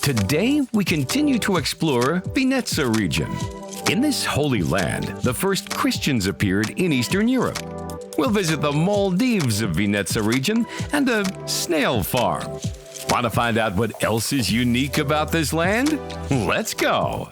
Today, we continue to explore Vinnitsa region. In this holy land, the first Christians appeared in Eastern Europe. We'll visit the Maldives of Vinnitsa region and a snail farm. Want to find out what else is unique about this land? Let's go!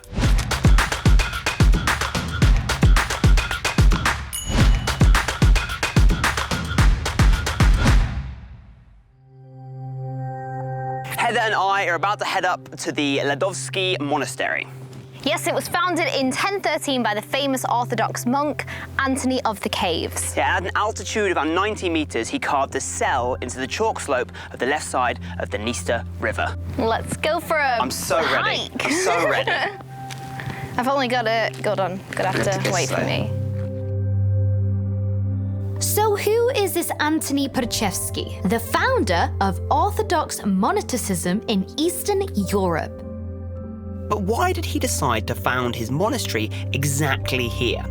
Heather and I are about to head up to the Ladovsky monastery. Yes, it was founded in 1013 by the famous Orthodox monk Anthony of the Caves. Yeah, at an altitude of about 90 meters, he carved a cell into the chalk slope of the left side of the Dniester River. Let's go for a I'm so ready. hike. I'm so ready. I've only got to go on. Gonna have to wait for me. So who is this Antony Podillya, the founder of Orthodox monasticism in Eastern Europe? But why did he decide to found his monastery exactly here?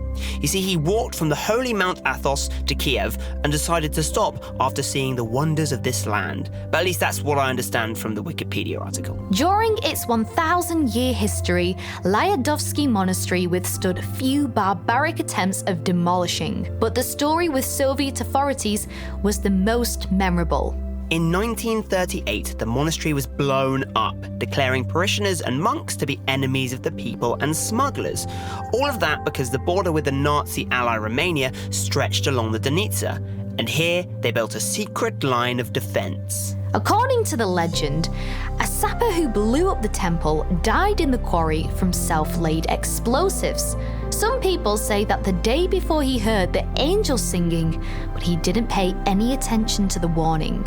You see, he walked from the holy Mount Athos to Kiev and decided to stop after seeing the wonders of this land. But at least that's what I understand from the Wikipedia article. During its 1,000-year history, Ladovsky Monastery withstood few barbaric attempts of demolishing, but the story with Soviet authorities was the most memorable. In 1938, the monastery was blown up, declaring parishioners and monks to be enemies of the people and smugglers. All of that because the border with the Nazi ally Romania stretched along the Vinnitsa, and here they built a secret line of defense. According to the legend, a sapper who blew up the temple died in the quarry from self-laid explosives. Some people say that the day before he heard the angels singing, but he didn't pay any attention to the warning.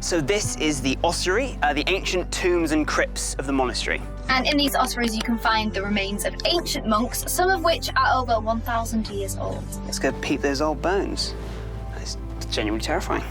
So this is the ossuary, the ancient tombs and crypts of the monastery. And in these ossuaries you can find the remains of ancient monks, some of which are over 1,000 years old. Let's go peep those old bones. It's genuinely terrifying.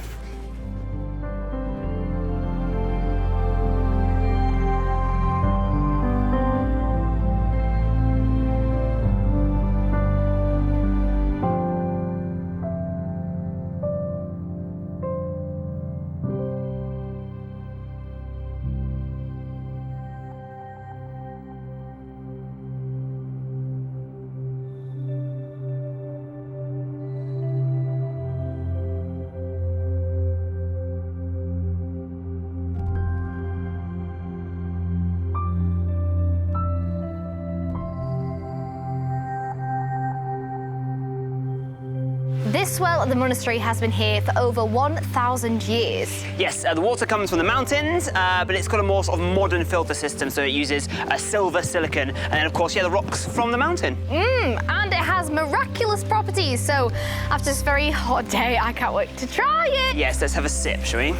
This well at the monastery has been here for over 1,000 years. Yes, the water comes from the mountains, but it's got a more sort of modern filter system, so it uses silver silicon, and then of course, yeah, the rocks from the mountain. And it has miraculous properties, so after this very hot day, I can't wait to try it. Yes, let's have a sip, shall we?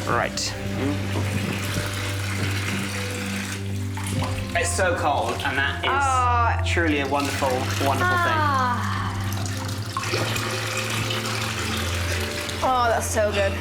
Right. It's so cold, and that is truly a wonderful, wonderful thing. Oh, that's so good.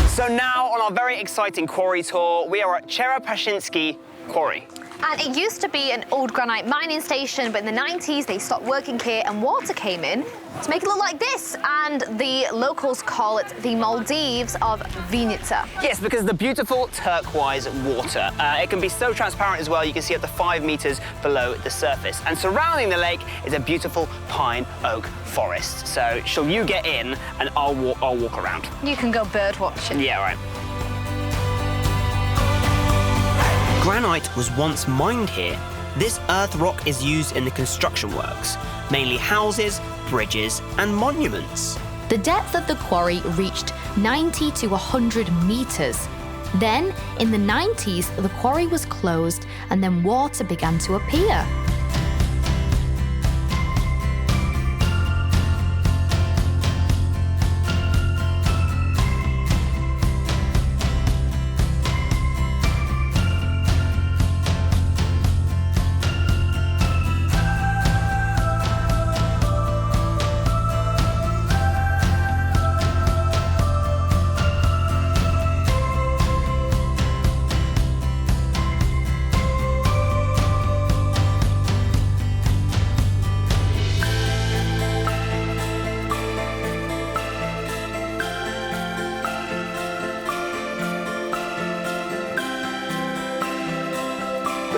So now, on our very exciting quarry tour, we are at Cherepashinsky Quarry. And it used to be an old granite mining station, but in the 90s they stopped working here and water came in to make it look like this. And the locals call it the Maldives of Vinnitsa. Yes, because of the beautiful turquoise water. It can be so transparent as well, you can see up to 5 meters below the surface. And surrounding the lake is a beautiful pine oak forest. So shall you get in and I'll walk around. You can go bird watching. Yeah, right. Granite was once mined here. This earth rock is used in the construction works, mainly houses, bridges, and monuments. The depth of the quarry reached 90 to 100 meters. Then, in the 90s, the quarry was closed and then water began to appear.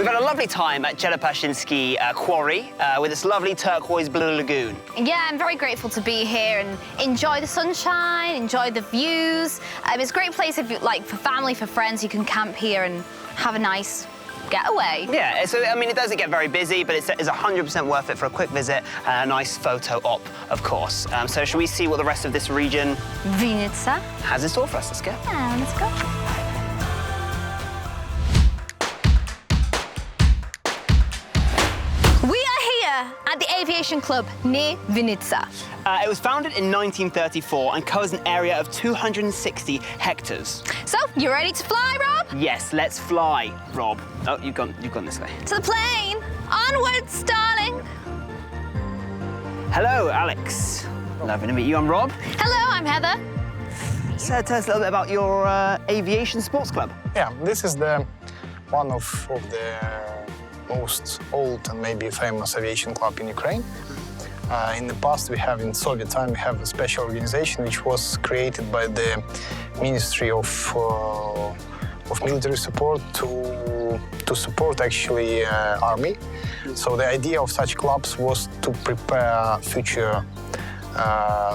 We've had a lovely time at Jelopashinsky Quarry with this lovely turquoise blue lagoon. Yeah, I'm very grateful to be here and enjoy the sunshine, enjoy the views. It's a great place if you like for family, for friends. You can camp here and have a nice getaway. Yeah, so I mean, it doesn't get very busy, but it's 100% worth it for a quick visit and a nice photo op, of course. So shall we see what the rest of this region Vinnitsa has in store for us? Let's go. Yeah, let's go. We are here at the Aviation Club near Vinnitsa. It was founded in 1934 and covers an area of 260 hectares. So, you ready to fly, Rob? Yes, let's fly, Rob. Oh, you've gone this way. To the plane. Onwards, darling. Hello, Alex. Lovely to meet you. I'm Rob. Hello, I'm Heather. So tell us a little bit about your aviation sports club. Yeah, this is one of the most old and maybe famous aviation club in Ukraine. In the past, in Soviet time, we have a special organization which was created by the Ministry of Military Support to support actually army. So the idea of such clubs was to prepare future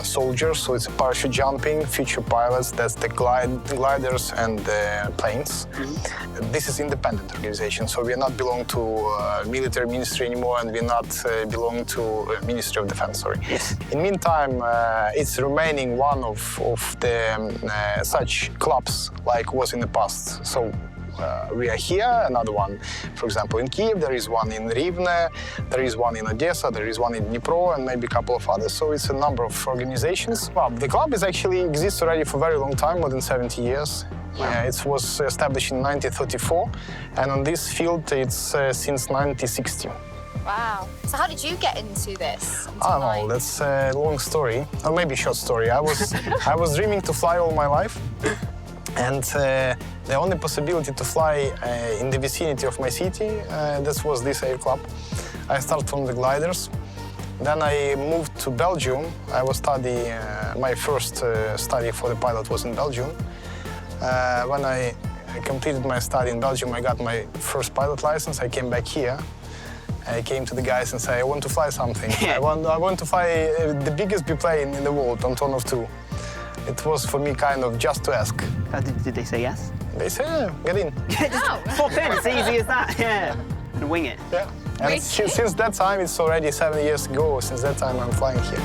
soldiers. So it's parachute jumping, future pilots, that's the gliders and the planes. This is independent organization, so we are not belong to military ministry anymore, and we are not belong to Ministry of Defense, sorry. Yes. In meantime, it's remaining one of the such clubs like was in the past. So we are here, another one, for example, in Kiev, there is one in Rivne, there is one in Odessa, there is one in Dnipro, and maybe a couple of others. So it's a number of organizations. Well, the club exists already for a very long time, more than 70 years. It was established in 1934, and on this field it's since 1960. Wow. So how did you get into this? I don't know, that's a long story, or maybe short story. I was dreaming to fly all my life. And the only possibility to fly in the vicinity of my city, this was this air club. I started from the gliders. Then I moved to Belgium. I was studying, my first study for the pilot was in Belgium. When I completed my study in Belgium, I got my first pilot license. I came back here. I came to the guys and said, I want to fly something. I want to fly the biggest biplane in the world, Antonov 2. It was for me kind of just to ask. Did they say yes? They say, yeah, get in. Just pop in, it's easy as that, yeah. And wing it. Yeah. And since that time, it's already 7 years ago, since that time I'm flying here.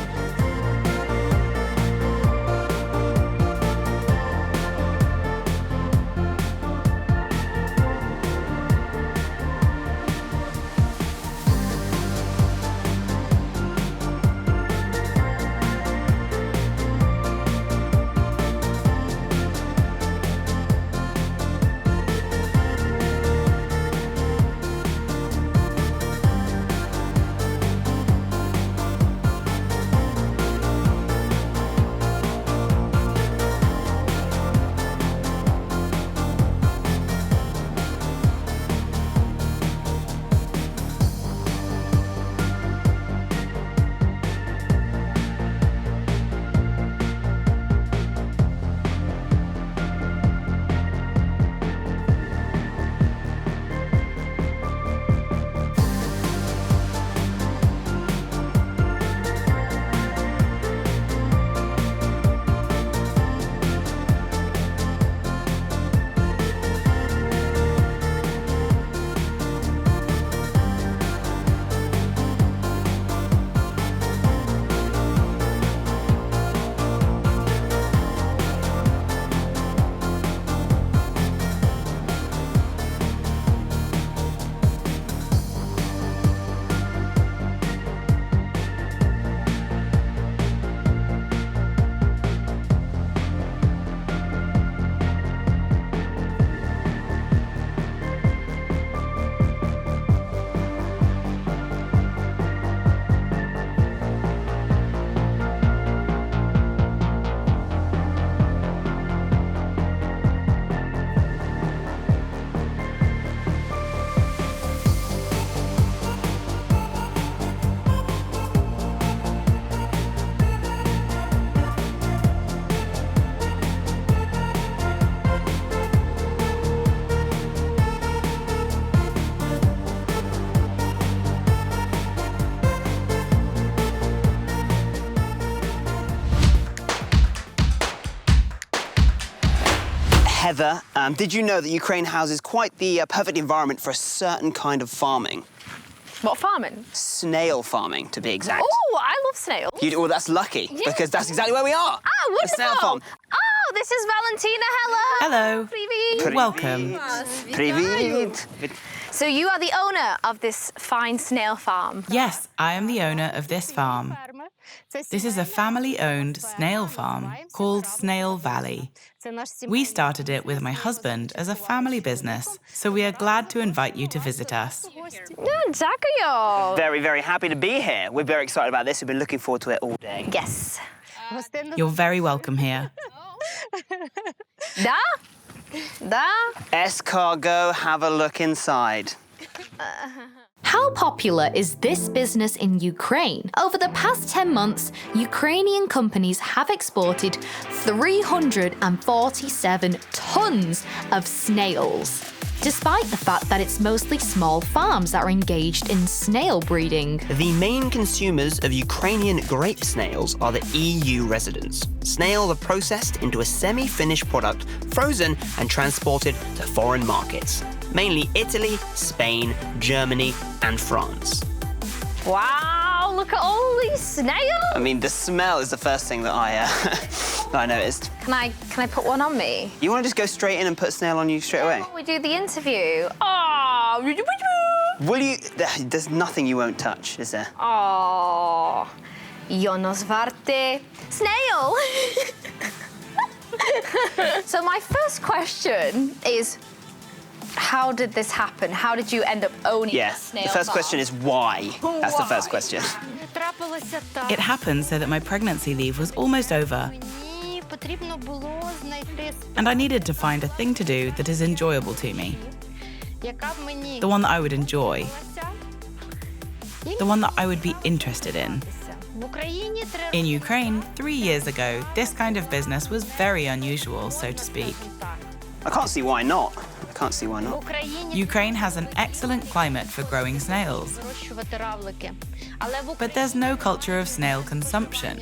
Heather, did you know that Ukraine houses quite the perfect environment for a certain kind of farming? What farming? Snail farming, to be exact. Oh, I love snails. Well, that's lucky, because that's exactly where we are. Ah, wonderful. A snail farm. Oh, this is Valentina. Hello. Hello. Привет. Welcome. Привет. So you are the owner of this fine snail farm. Yes, I am the owner of this farm. This is a family-owned snail farm called Snail Valley. We started it with my husband as a family business, so we are glad to invite you to visit us. Дякую. Very, very happy to be here. We're very excited about this. We've been looking forward to it all day. Yes. You're very welcome here. Da? Da? Escargot, have a look inside. How popular is this business in Ukraine? Over the past 10 months, Ukrainian companies have exported 347 tons of snails, despite the fact that it's mostly small farms that are engaged in snail breeding. The main consumers of Ukrainian grape snails are the EU residents. Snails are processed into a semi-finished product, frozen and transported to foreign markets, mainly Italy, Spain, Germany, and France. Wow, look at all these snails. I mean, the smell is the first thing that I noticed. Can I put one on me? You want to just go straight in and put a snail on you straight away? We do the interview. Oh. Will you? There's nothing you won't touch, is there? Oh. Ionosvarte snail. So my first question is, how did this happen? How did you end up owning a snail the first farm? question is why. That's the first question. It happened so that my pregnancy leave was almost over, and I needed to find a thing to do that is enjoyable to me. The one that I would enjoy. The one that I would be interested in. In Ukraine, 3 years ago, this kind of business was very unusual, so to speak. I can't see why not. I can't see why not. Ukraine has an excellent climate for growing snails, but there's no culture of snail consumption.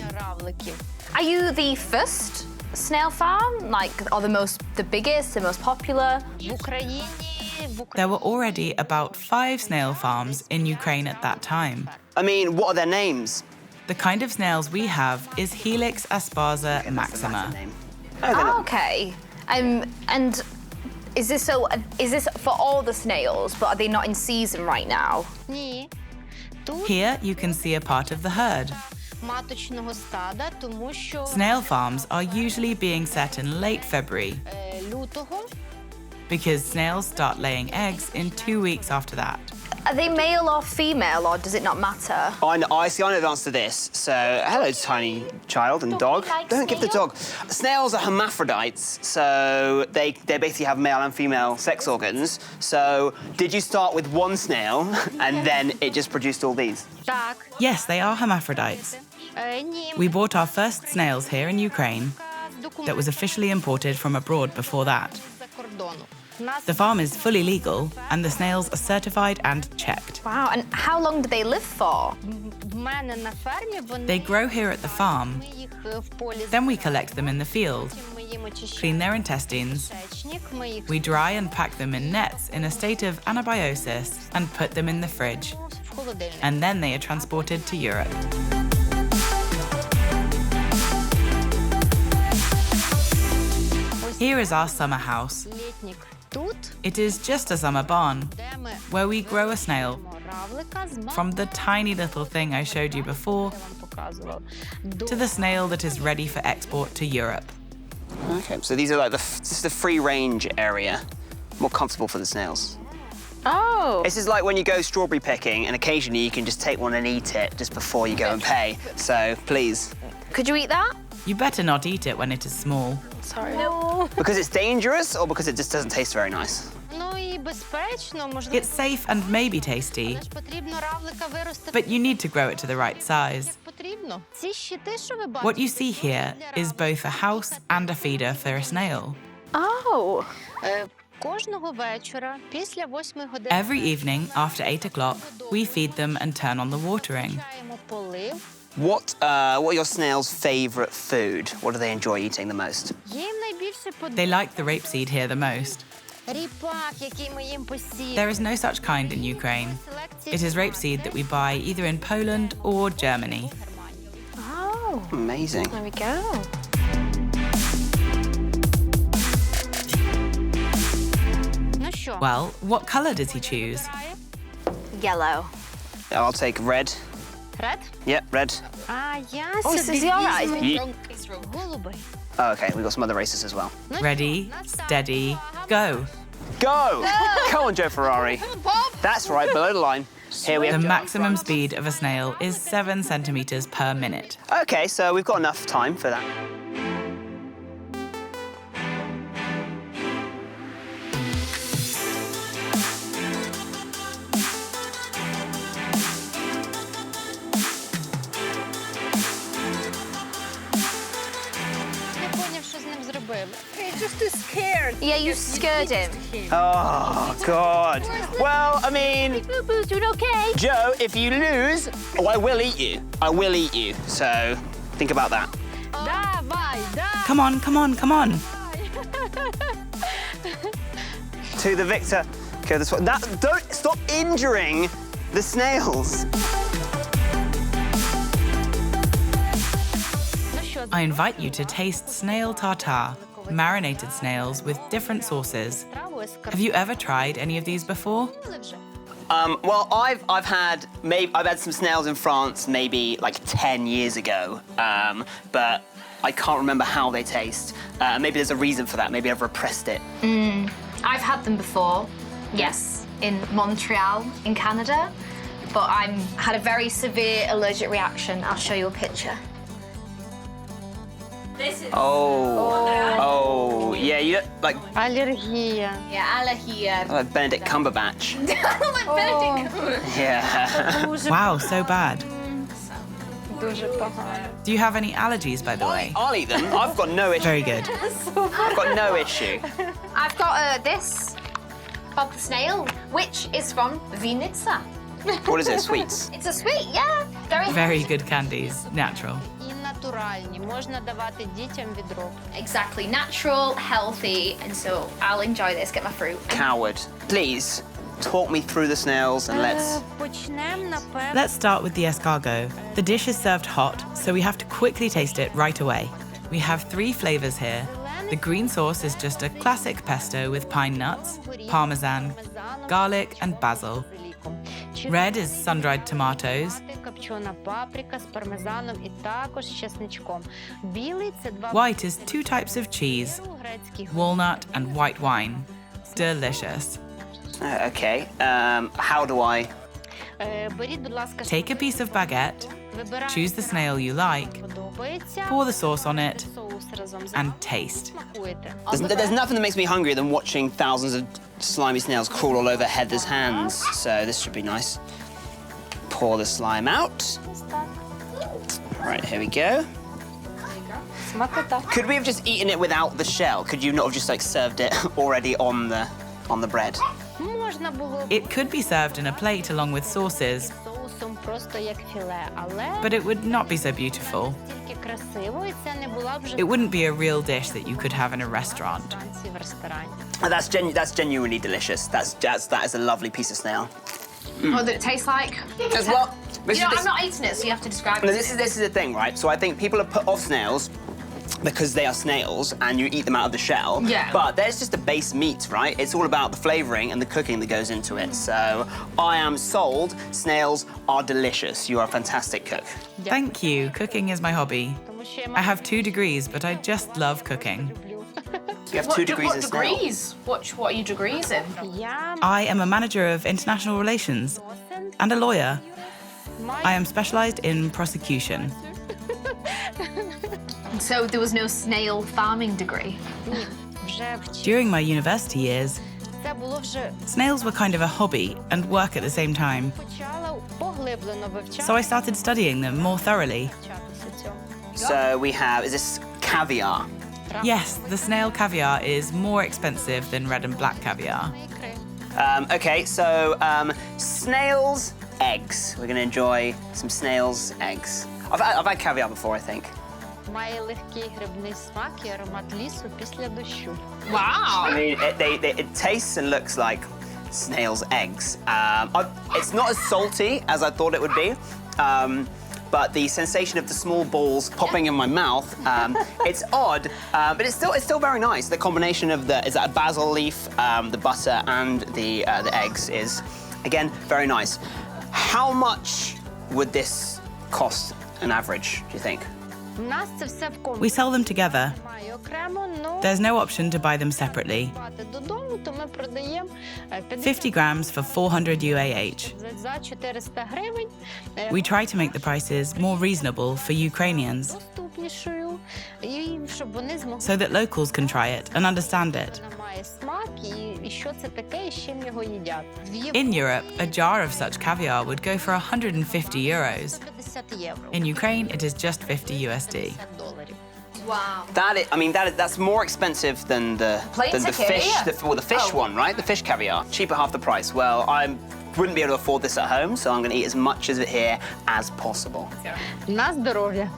Are you the first snail farm? Like, or the biggest, the most popular? There were already about 5 snail farms in Ukraine at that time. I mean, what are their names? The kind of snails we have is Helix asparsa maxima. Oh, okay. And is this for all the snails, but are they not in season right now? Here you can see a part of the herd. Snail farms are usually being set in late February because snails start laying eggs in 2 weeks after that. Are they male or female, or does it not matter? I know the answer to this. So, hello, tiny child and dog. Don't give the dog. Snails are hermaphrodites, so they basically have male and female sex organs. So, did you start with one snail and then it just produced all these? Yes, they are hermaphrodites. We bought our first snails here in Ukraine that was officially imported from abroad before that. The farm is fully legal, and the snails are certified and checked. Wow, and how long do they live for? They grow here at the farm. Then we collect them in the field, clean their intestines. We dry and pack them in nets in a state of anabiosis and put them in the fridge. And then they are transported to Europe. Here is our summer house. It is just a summer barn, where we grow a snail from the tiny little thing I showed you before to the snail that is ready for export to Europe. Okay, so these are like this is the free range area, more comfortable for the snails. Oh. This is like when you go strawberry picking and occasionally you can just take one and eat it just before you go and pay. So please. Could you eat that? You better not eat it when it is small. Sorry. No. Because it's dangerous or because it just doesn't taste very nice? It's safe and maybe tasty, but you need to grow it to the right size. What you see here is both a house and a feeder for a snail. Oh. Every evening after 8 o'clock, we feed them and turn on the watering. What are your snails' favourite food? What do they enjoy eating the most? They like the rapeseed here the most. There is no such kind in Ukraine. It is rapeseed that we buy either in Poland or Germany. Oh, Amazing. there we go. Well, what colour does he choose? Yellow. I'll take red. Red? Yep, red. Oh, is he all right? Oh, okay, we've got some other races as well. Ready, steady, go. Go! Come on, Joe Ferrari. That's right, below the line. Here we The have. maximum speed of a snail is 7 centimetres per minute. Okay, so we've got enough time for that. Yeah, you scared him. Oh, God. Well, I mean, Boo-boo's doing okay. Joe, if you lose, I will eat you. I will eat you. So think about that. Come on, come on, come on. To the victor. Go this way. Don't stop injuring the snails. I invite you to taste snail tartare, marinated snails with different sauces. Have you ever tried any of these before? Well, I've had some snails in France maybe like 10 years ago, but I can't remember how they taste. Maybe there's a reason for that. Maybe I've repressed it. I've had them before, yes, in Montreal, in Canada, but I had a very severe allergic reaction. I'll show you a picture. Oh, yeah, you like Алергія. Yeah, allergia. like Benedict Cumberbatch. Like Benedict. Yeah. Wow, so bad. Дуже погано. Do you have any allergies, by the way? I'll eat them. I've got no issue. Very good. I've got no issue. I've got this, Bob the Snail, which is from Vinnitsa. What is it? Sweets? It's a sweet, yeah. Very good candies, natural. І натуральні. Можна давати дітям відро. Exactly, natural, healthy, and so I'll enjoy this, get my fruit. Coward. Please, talk me through the snails and let's... Почнемо, напевно. Let's start with the escargot. The dish is served hot, so we have to quickly taste it right away. We have 3 flavors here. The green sauce is just a classic pesto with pine nuts, parmesan, garlic, and basil. Red is sun-dried tomatoes. Копчена паприка з пармезаном і також з чесничком. Білий – це 2 White is 2 types of cheese, грецький walnut and white wine. Delicious. Okay, how do I... Беріть, будь ласка, Take a piece of baguette, вибирайте, choose the snail you like, подобається, pour the sauce on it, соус разом з and taste. смакуєте. There's nothing that makes me hungrier than watching thousands of slimy snails crawl all over Heather's hands, so this should be nice. Pour the slime out. Right, here we go. Смакота. Could we have just eaten it without the shell? Could you not have just like served it already on the bread? Можна було б It could be served in a plate along with sauces, соусом просто як філе, але but it would not be so beautiful. тільки красиво, і це не була б вже It wouldn't be a real dish that you could have in a restaurant. танці в ресторані. That's genuinely delicious. That is a lovely piece of snail. What did it taste like? As well, You know, I'm not eating it, so you have to describe No, it. this is the thing, right? So I think people are put off snails because they are snails and you eat them out of the shell. Yeah. But there's just a base meat, right? It's all about the flavouring and the cooking that goes into it. So I am sold. Snails are delicious. You are a fantastic cook. Thank you. Cooking is my hobby. Тому що я I have 2 degrees, but I just love cooking. You have 2 degrees of snail. What are your degrees in? Я I am a manager of international relations and a lawyer. I am specialised in prosecution. So there was no snail farming degree? вже вчила. During my university years, Це було вже snails were kind of a hobby and work at the same time, почала поглиблено вивчати. so I started studying them more thoroughly. Навчатися цьому. So we have, is this caviar? Yes, the snail caviar is more expensive than red and black caviar. Ікри. Okay, so snails' eggs. We're going to enjoy some snails' eggs. I've had caviar before, I think. Має легкий грибний смак і аромат лісу після дощу. Wow. I mean, it tastes and looks like snail's eggs. It's not as salty as I thought it would be, but the sensation of the small balls popping in my mouth, it's odd, but it's still very nice. The combination of is that a basil leaf, the butter, and the eggs is, again, very nice. How much would this cost on average, do you think? У нас це все в We sell them together. Немає окремо, но There's no option to buy them separately. купувати додому, то ми продаємо 50 grams for 400 UAH. за 400 гривень We try to make the prices more reasonable for Ukrainians доступнішою, і щоб вони змогли so that locals can try it and understand it. вона має смак, і що це таке, і з чим його їдять. In Europe, a jar of such caviar would go for 150 euros. 50 євро. In Ukraine, it is just 50 USD. $50. Wow. That's more expensive than the Plain ticket, fish, yeah. the fish one, right? The fish caviar, cheaper half the price. Well, I wouldn't be able to afford this at home, so I'm going to eat as much of it here as possible. На здоров'я.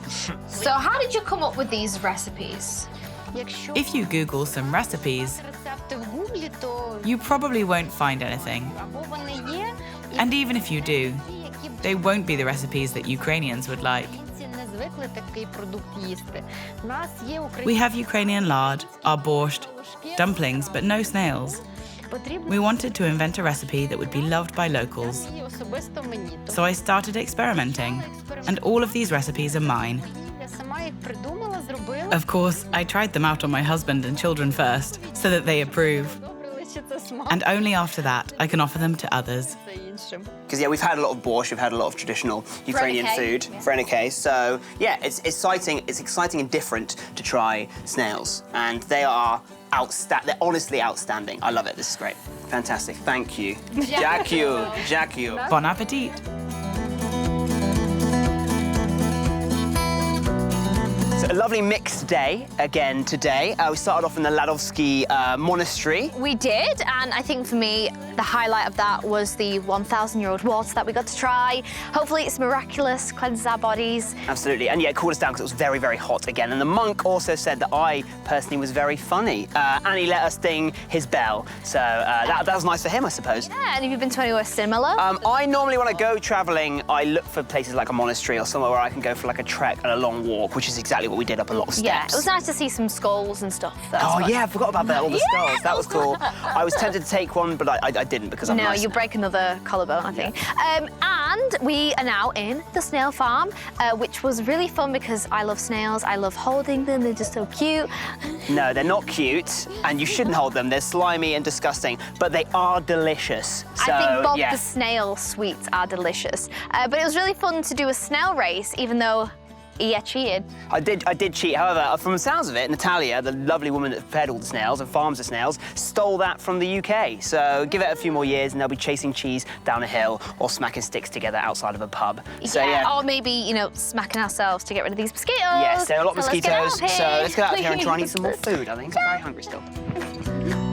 So how did you come up with these recipes? Якщо If you Google some recipes, рецепти в Гуглі, то you probably won't find anything. або вони є, And even if you do, які б they won't be the recipes that Ukrainians would like. українці не звикли такий продукт їсти. У нас є We українські have Ukrainian lard, our borscht, dumplings, but no snails. потрібно We wanted to invent a recipe that would be loved by locals. і особисто мені. So I started experimenting, and all of these recipes are mine. Я сама їх придумала, зробила. Of course, I tried them out on my husband and children first, so that they approve. Добре, лише це смак. And only after that, I can offer them to others. Це іншим. Because yeah, we've had a lot of borscht, we've had a lot of traditional Ukrainian Frenike. food, Frenike. So yeah, it's exciting and different to try snails, and they are they're honestly outstanding. I love it. This is great, fantastic. Thank you, Jack you. Bon appetit! So a lovely mixed day again today. We started off in the Ladovsky monastery. We did, and I think for me, the highlight of that was the 1,000-year-old water that we got to try. Hopefully it's miraculous, cleanses our bodies. Absolutely, and yeah, it cooled us down because it was very, very hot again. And the monk also said that I personally was very funny, and he let us ding his bell. So that was nice for him, I suppose. Yeah, and have you been to anywhere similar? I normally, when I go traveling, I look for places like a monastery or somewhere where I can go for like a trek and a long walk, which is exactly what we did, up a lot of steps. Yeah, it was nice to see some skulls and stuff. That's Oh fun. yeah, I forgot about that, all the skulls. That was cool. I was tempted to take one, but I didn't because I'm No, nice. you'll break another collarbone, I think. And we are now in the snail farm, which was really fun because I love snails. I love holding them. They're just so cute. No, they're not cute, and you shouldn't hold them. They're slimy and disgusting, but they are delicious. So, I think Bob yeah. the snail sweets are delicious. But it was really fun to do a snail race, even though he cheated. I did cheat. However, from the sounds of it, Natalia, the lovely woman that fed all the snails and farms the snails, stole that from the UK. So give it a few more years and they'll be chasing cheese down a hill or smacking sticks together outside of a pub. So yeah. Or maybe, smacking ourselves to get rid of these mosquitoes. Yes, there are a lot of So mosquitoes. Let's get out of here. So let's get out of here and try and eat some more Please. food. I think I'm very hungry still.